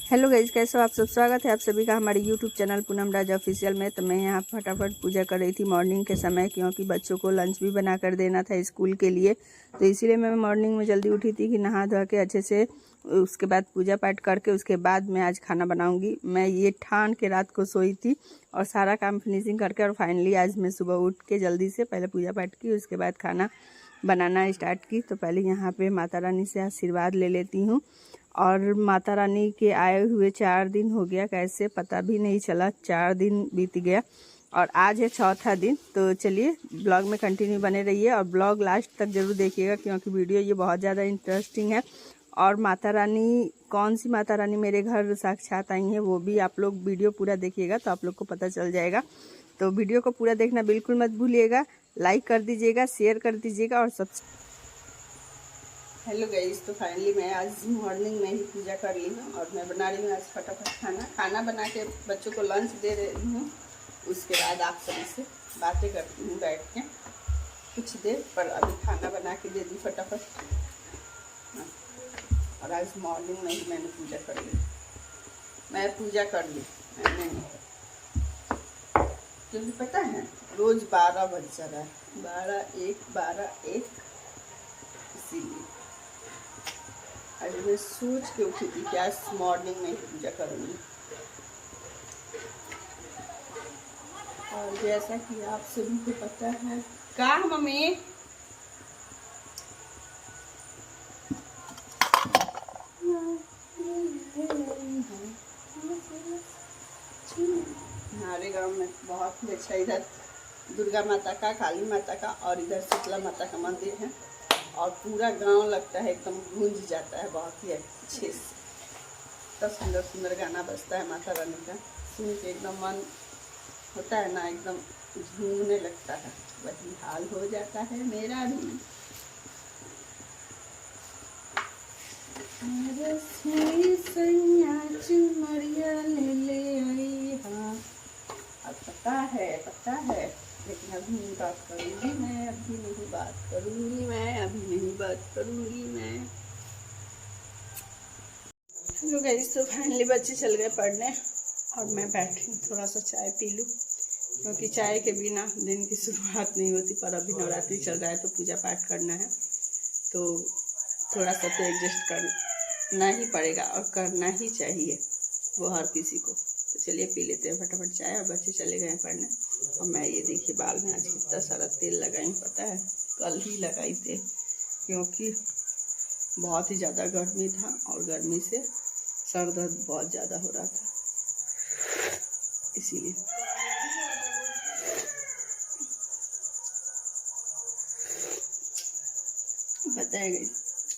Hello guys, कैसे हो आप सब। स्वागत है आप सभी का हमारे यूट्यूब चैनल पूनम राज ऑफिशियल में। तो मैं यहाँ फटाफट पूजा कर रही थी मॉर्निंग के समय, क्योंकि बच्चों को लंच भी बना कर देना था स्कूल के लिए। तो इसीलिए मैं मॉर्निंग में जल्दी उठी थी कि नहा धो के अच्छे से उसके बाद पूजा पाठ करके उसके बाद मैं आज खाना बनाऊँगी। मैं ये ठान के रात को सोई थी और सारा काम फिनिशिंग करके और फाइनली आज मैं सुबह उठ के जल्दी से पहले पूजा पाठ की, उसके बाद खाना बनाना स्टार्ट की। तो पहले यहाँ पे माता रानी से आशीर्वाद ले लेती हूँ। और माता रानी के आए हुए 4 दिन हो गया, कैसे पता भी नहीं चला, 4 दिन बीत गया और आज है चौथा दिन। तो चलिए ब्लॉग में कंटिन्यू बने रहिए और ब्लॉग लास्ट तक जरूर देखिएगा, क्योंकि वीडियो ये बहुत ज़्यादा इंटरेस्टिंग है। और माता रानी, कौन सी माता रानी मेरे घर साक्षात आई हैं, वो भी आप लोग वीडियो पूरा देखिएगा तो आप लोग को पता चल जाएगा। तो वीडियो को पूरा देखना बिल्कुल मत भूलिएगा, लाइक कर दीजिएगा, शेयर कर दीजिएगा और सब्सक्राइब। हेलो गाइस, तो फाइनली मैं आज मॉर्निंग में ही पूजा कर ली हूँ और मैं बना रही हूँ आज फटाफट खाना बना के बच्चों को लंच दे रही हूँ। उसके बाद आप सभी से बातें करती हूँ बैठ के कुछ देर, पर अभी खाना बना के दे दी फटाफट। और आज मॉर्निंग में ही मैंने पूजा कर ली, मैं पूजा कर ली मैंने, क्योंकि पता है रोज़ 12 बज जा रहा है, 12-1 इसीलिए आज मैं सोच के उठी थी कि आज मॉर्निंग में ही पूजा करूँगी। और जैसा कि आप सभी को पता है, का मम्मी हमारे गांव में बहुत ही अच्छा, इधर दुर्गा माता का, काली माता का और इधर शीतला माता का मंदिर है और पूरा गांव लगता है एकदम गूंज जाता है बहुत ही अच्छे से। इतना सुंदर सुंदर गाना बजता है माता रानी का, सुन के एकदम मन होता है ना, एकदम झूमने लगता है। वही हाल हो जाता है मेरा भी। अब पता है लेकिन अभी नहीं बात करूँगी मैं, अभी नहीं बात करूँगी मैं। हेलो गाइस, तो फाइनली बच्चे चल गए पढ़ने और मैं बैठी थोड़ा सा चाय पी लूँ, क्योंकि चाय के बिना दिन की शुरुआत नहीं होती। पर अभी नवरात्रि चल रहा है तो पूजा पाठ करना है, तो थोड़ा सा तो एडजस्ट करना ही पड़ेगा और करना ही चाहिए वो हर किसी को। तो चलिए पी लेते हैं फटाफट चाय। और बच्चे चले गए पढ़ने और मैं ये देखिए बाल में आज कितना सारा तेल लगाई, पता है कल ही लगाई थे, क्योंकि बहुत ही ज़्यादा गर्मी था और गर्मी से सर दर्द बहुत ज़्यादा हो रहा था, इसीलिए। पता है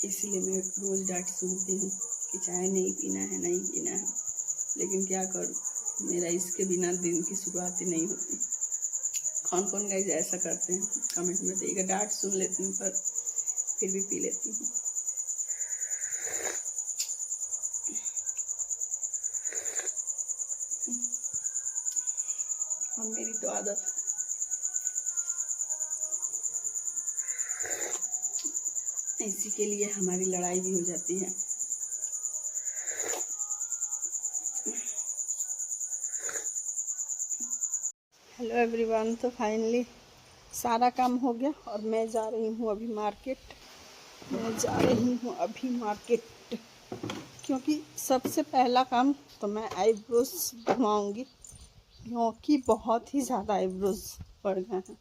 इसीलिए मैं रोज़ डांट सुनती हूँ कि चाय नहीं पीना है, लेकिन क्या करूँ, मेरा इसके बिना दिन की शुरुआत ही नहीं होती। कौन कौन गाइस ऐसा करते हैं कमेंट में बताइएगा। डांट सुन लेती हूँ पर फिर भी पी लेती हूँ। और मेरी तो आदत, इसी के लिए हमारी लड़ाई भी हो जाती है। हेलो एवरीवन, तो फाइनली सारा काम हो गया और मैं जा रही हूँ अभी मार्केट। क्योंकि सबसे पहला काम तो मैं आईब्रोज बनवाऊँगी, क्योंकि बहुत ही ज़्यादा आईब्रोज बढ़ गए हैं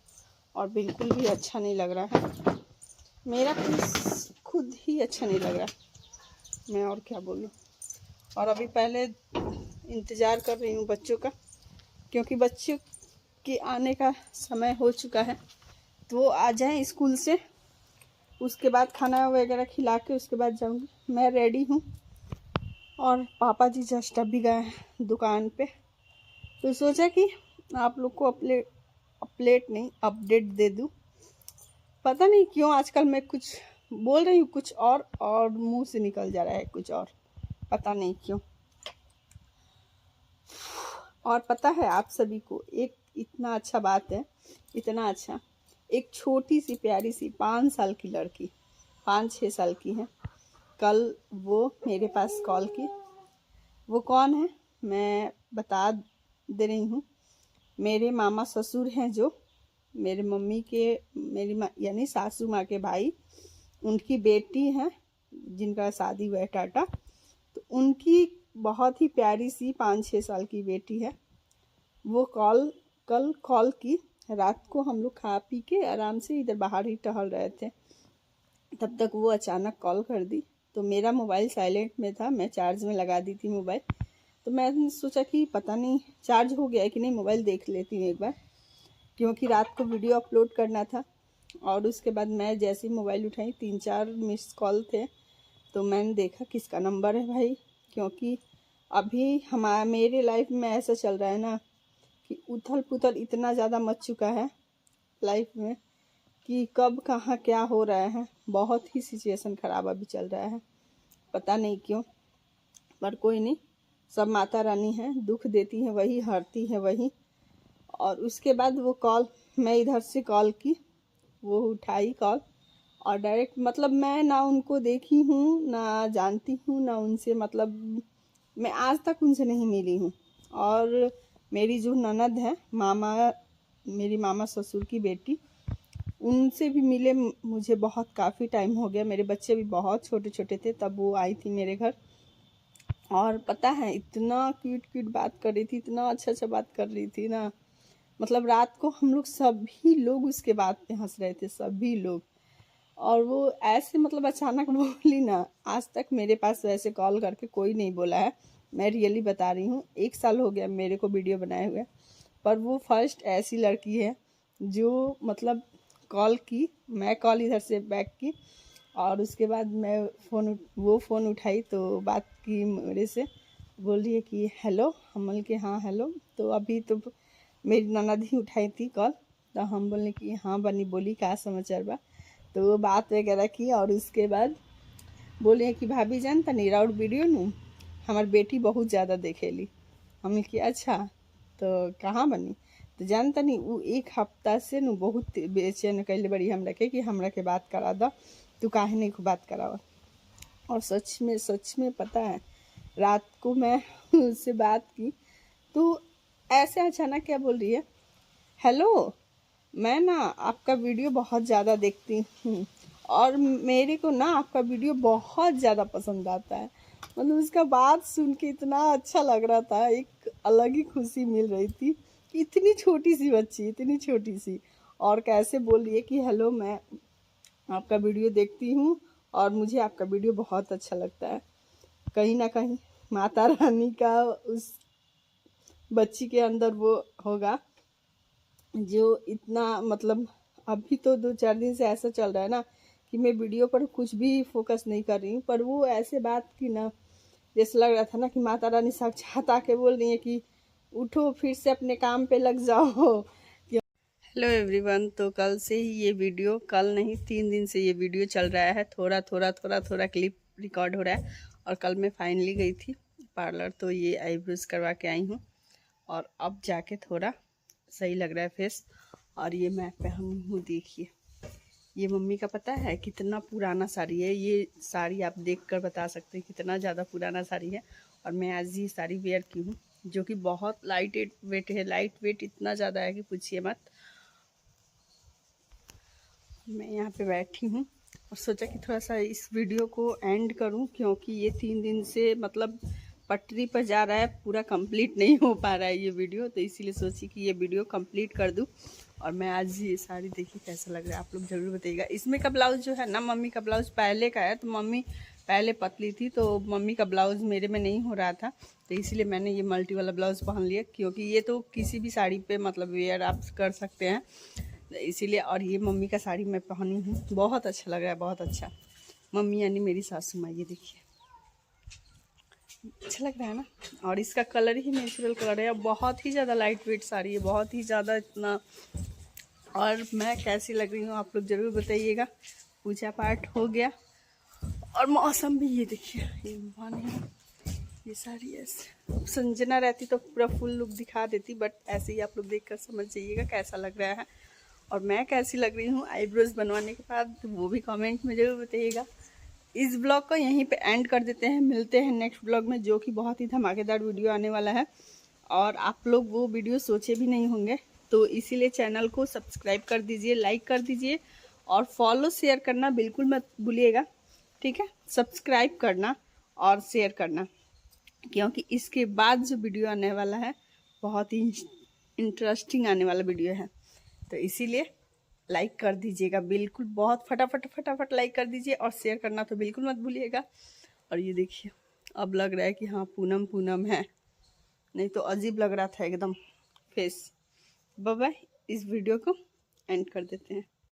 और बिल्कुल भी अच्छा नहीं लग रहा है। मेरा खुद ही अच्छा नहीं लग रहा, मैं और क्या बोलूँ। और अभी पहले इंतज़ार कर रही हूँ बच्चों का, क्योंकि बच्चों के आने का समय हो चुका है, तो वो आ जाएं स्कूल से, उसके बाद खाना वगैरह खिला के उसके बाद जाऊँगी। मैं रेडी हूँ और पापा जी जस्ट अभी गए हैं दुकान पे, तो सोचा कि आप लोग को अपडेट दे दूँ। पता नहीं क्यों आजकल मैं कुछ बोल रही हूँ कुछ और मुंह से निकल जा रहा है कुछ और, पता नहीं क्यों। और पता है आप सभी को एक इतना अच्छा बात है, इतना अच्छा, एक छोटी सी प्यारी सी 5 साल की लड़की, 5-6 साल की है, कल वो मेरे पास कॉल की वो कौन है मैं बता दे रही हूँ। मेरे मामा ससुर हैं, जो मेरे मम्मी के, मेरी माँ यानी सासू माँ के भाई, उनकी बेटी हैं जिनका शादी हुआ है टाटा। तो उनकी बहुत ही प्यारी सी 5-6 साल की बेटी है। वो कल कॉल की। रात को हम लोग खा पी के आराम से इधर बाहर ही टहल रहे थे, तब तक वो अचानक कॉल कर दी। तो मेरा मोबाइल साइलेंट में था, मैं चार्ज में लगा दी थी मोबाइल। तो मैंने सोचा कि पता नहीं चार्ज हो गया है कि नहीं, मोबाइल देख लेती हूँ एक बार, क्योंकि रात को वीडियो अपलोड करना था। और उसके बाद मैं जैसे ही मोबाइल उठाई 3-4 मिस कॉल थे। तो मैंने देखा किसका नंबर है भाई, क्योंकि अभी मेरे लाइफ में ऐसा चल रहा है ना कि उथल पुथल इतना ज़्यादा मच चुका है लाइफ में कि कब कहाँ क्या हो रहा है। बहुत ही सिचुएशन ख़राब अभी चल रहा है, पता नहीं क्यों, पर कोई नहीं, सब माता रानी है, दुख देती है वही, हरती है वही। और उसके बाद वो कॉल, मैं इधर से कॉल की, वो उठाई कॉल, और डायरेक्ट मतलब मैं ना उनको देखी हूँ ना जानती हूँ ना उनसे, मतलब मैं आज तक उनसे नहीं मिली हूँ। और मेरी जो ननद है, मेरी मामा ससुर की बेटी, उनसे भी मिले मुझे बहुत काफ़ी टाइम हो गया। मेरे बच्चे भी बहुत छोटे छोटे थे तब वो आई थी मेरे घर। और पता है इतना क्यूट क्यूट बात कर रही थी, इतना अच्छा बात कर रही थी ना, मतलब रात को हम लोग सभी लोग उसके बात पे हंस रहे थे, सभी लोग। और वो ऐसे मतलब अचानक बोली ना, आज तक मेरे पास वैसे कॉल करके कोई नहीं बोला है, मैं रियली बता रही हूँ। 1 साल हो गया मेरे को वीडियो बनाए हुए, पर वो फर्स्ट ऐसी लड़की है जो मतलब कॉल की, मैं कॉल इधर से बैक की, और उसके बाद मैं वो फ़ोन उठाई तो बात की मेरे से, बोल रही है कि हेलो। हम बोल के हाँ हेलो। तो अभी तो मेरी ननद ही उठाई थी कॉल, तो हम बोलने कि हाँ बनी, बोली क्या समाचार बा। तो वो बात वगैरह की, और उसके बाद बोले कि भाभी जान तनी राउर वीडियो नू हमार बेटी बहुत ज़्यादा देखेली। हमने कि अच्छा, तो कहाँ बनी, तो जान तनी वो 1 हफ्ता से नु बहुत बेचैन कैले बड़ी हमरा के कि हमरा के बात करा दो, तू काहे नहीं को बात करावा। और सच में पता है, रात को मैं उससे बात की तो ऐसे अचानक क्या बोल रही है, हेलो मैं ना आपका वीडियो बहुत ज़्यादा देखती हूँ, और मेरे को ना आपका वीडियो बहुत ज़्यादा पसंद आता है। मतलब उसका बात सुन के इतना अच्छा लग रहा था, एक अलग ही खुशी मिल रही थी कि इतनी छोटी सी बच्ची, इतनी छोटी सी, और कैसे बोल रही है कि हेलो मैं आपका वीडियो देखती हूँ और मुझे आपका वीडियो बहुत अच्छा लगता है। कहीं ना कहीं माता रानी का उस बच्ची के अंदर वो होगा जो इतना मतलब, अभी तो 2-4 दिन से ऐसा चल रहा है ना कि मैं वीडियो पर कुछ भी फोकस नहीं कर रही हूँ, पर वो ऐसे बात की ना, जैसे लग रहा था ना कि माता रानी साक्षात आके बोल रही है कि उठो फिर से अपने काम पे लग जाओ। हेलो एवरीवन, तो कल से ही ये वीडियो, कल नहीं 3 दिन से ये वीडियो चल रहा है, थोड़ा क्लिप रिकॉर्ड हो रहा है। और कल मैं फाइनली गई थी पार्लर, तो ये आईब्रोज करवा के आई हूँ, और अब जाके थोड़ा सही लग रहा है फेस। और ये मैं पहनी हूँ, देखिए ये मम्मी का पता है कितना पुराना साड़ी है। ये साड़ी आप देखकर बता सकते हैं कितना ज़्यादा पुराना साड़ी है, और मैं आज ये साड़ी वेयर की हूँ, जो कि बहुत लाइट वेट है। लाइट वेट इतना ज़्यादा है कि पूछिए मत। मैं यहाँ पे बैठी हूँ और सोचा कि थोड़ा सा इस वीडियो को एंड करूँ, क्योंकि ये 3 दिन से मतलब पटरी पर जा रहा है, पूरा कंप्लीट नहीं हो पा रहा है ये वीडियो, तो इसीलिए सोची कि ये वीडियो कंप्लीट कर दूँ। और मैं आज ये साड़ी देखिए कैसा लग रहा है, आप लोग ज़रूर बताइएगा। इसमें का ब्लाउज़ जो है ना, मम्मी का ब्लाउज़ पहले का है, तो मम्मी पहले पतली थी तो मम्मी का ब्लाउज़ मेरे में नहीं हो रहा था, तो इसीलिए मैंने ये मल्टी वाला ब्लाउज़ पहन लिया, क्योंकि ये तो किसी भी साड़ी पे मतलब वेयर आप कर सकते हैं, इसीलिए। और ये मम्मी का साड़ी मैं पहनी हूँ, बहुत अच्छा लग रहा है, बहुत अच्छा। मम्मी यानी मेरी सासू माँ, ये देखिए अच्छा लग रहा है ना। और इसका कलर ही नेचुरल कलर है, बहुत ही ज़्यादा लाइट वेट साड़ी है, बहुत ही ज़्यादा इतना। और मैं कैसी लग रही हूँ आप लोग ज़रूर बताइएगा। पूजा पाठ हो गया और मौसम भी, ये देखिए ये साड़ी ऐसे संजना रहती तो पूरा फुल लुक दिखा देती, बट ऐसे ही आप लोग देखकर समझ जाइएगा कैसा लग रहा है। और मैं कैसी लग रही हूँ आईब्रोज बनवाने के बाद, वो भी कमेंट में ज़रूर बताइएगा। इस ब्लॉग को यहीं पे एंड कर देते हैं। मिलते हैं नेक्स्ट ब्लॉग में, जो कि बहुत ही धमाकेदार वीडियो आने वाला है और आप लोग वो वीडियो सोचे भी नहीं होंगे। तो इसीलिए चैनल को सब्सक्राइब कर दीजिए, लाइक कर दीजिए और फॉलो शेयर करना बिल्कुल मत भूलिएगा, ठीक है। सब्सक्राइब करना और शेयर करना, क्योंकि इसके बाद जो वीडियो आने वाला है बहुत ही इंटरेस्टिंग आने वाला वीडियो है। तो इसीलिए लाइक कर दीजिएगा बिल्कुल, बहुत फटाफट फटाफट लाइक कर दीजिए और शेयर करना तो बिल्कुल मत भूलिएगा। और ये देखिए, अब लग रहा है कि हाँ पूनम पूनम है, नहीं तो अजीब लग रहा था एकदम फेस। बाय बाय, इस वीडियो को एंड कर देते हैं।